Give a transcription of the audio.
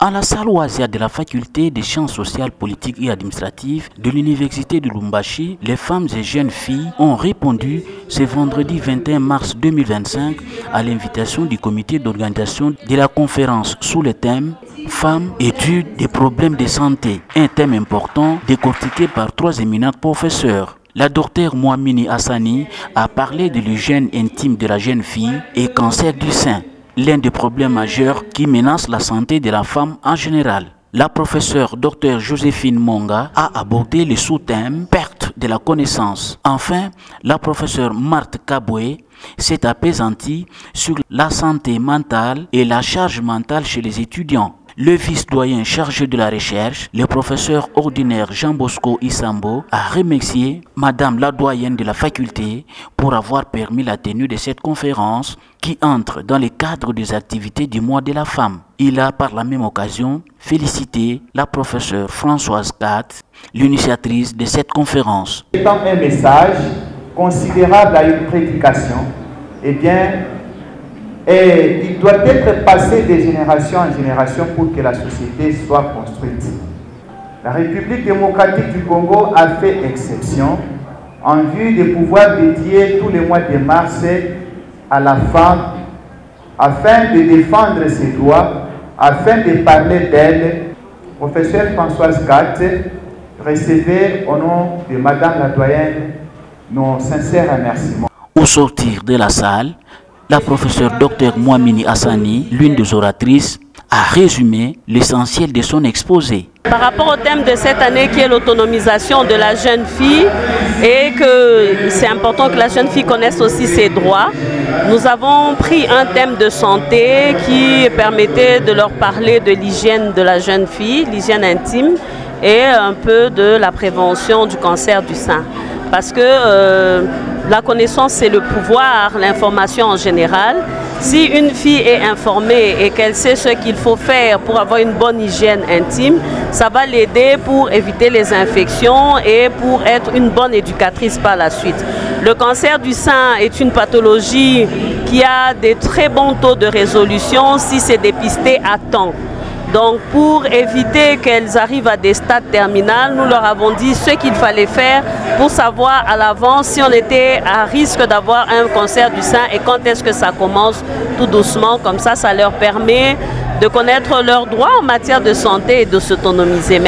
À la salle Ouazia de la faculté des sciences sociales, politiques et administratives de l'université de Lubumbashi, les femmes et jeunes filles ont répondu ce vendredi 21 mars 2025 à l'invitation du comité d'organisation de la conférence sous le thème « Femmes, études des problèmes de santé », un thème important décortiqué par 3 éminents professeurs. La docteure Mouamini Hassani a parlé de l'hygiène intime de la jeune fille et cancer du sein, l'un des problèmes majeurs qui menace la santé de la femme en général. La professeure Dr Joséphine Monga a abordé le sous-thème « Perte de la connaissance ». Enfin, la professeure Marthe Kaboué s'est apaisantie sur la santé mentale et la charge mentale chez les étudiants. Le vice-doyen chargé de la recherche, le professeur ordinaire Jean Bosco Issambo, a remercié Madame la doyenne de la faculté pour avoir permis la tenue de cette conférence qui entre dans le cadre des activités du mois de la femme. Il a par la même occasion félicité la professeure Françoise Kat, l'initiatrice de cette conférence. Étant un message considérable à une prédication, et il doit être passé de génération en génération pour que la société soit construite. La République démocratique du Congo a fait exception en vue de pouvoir dédier tous les mois de mars à la femme afin de défendre ses droits, afin de parler d'elle. Professeur Françoise Kat, recevez au nom de Madame la doyenne nos sincères remerciements. Au sortir de la salle, la professeure Dr Mouamini Hassani, l'une des oratrices, a résumé l'essentiel de son exposé. Par rapport au thème de cette année qui est l'autonomisation de la jeune fille et que c'est important que la jeune fille connaisse aussi ses droits, nous avons pris un thème de santé qui permettait de leur parler de l'hygiène de la jeune fille, l'hygiène intime et un peu de la prévention du cancer du sein. Parce que la connaissance, c'est le pouvoir, l'information en général. Si une fille est informée et qu'elle sait ce qu'il faut faire pour avoir une bonne hygiène intime, ça va l'aider pour éviter les infections et pour être une bonne éducatrice par la suite. Le cancer du sein est une pathologie qui a des très bons taux de résolution si c'est dépisté à temps. Donc pour éviter qu'elles arrivent à des stades terminaux, nous leur avons dit ce qu'il fallait faire pour savoir à l'avance si on était à risque d'avoir un cancer du sein et quand est-ce que ça commence tout doucement. Comme ça leur permet de connaître leurs droits en matière de santé et de s'autonomiser.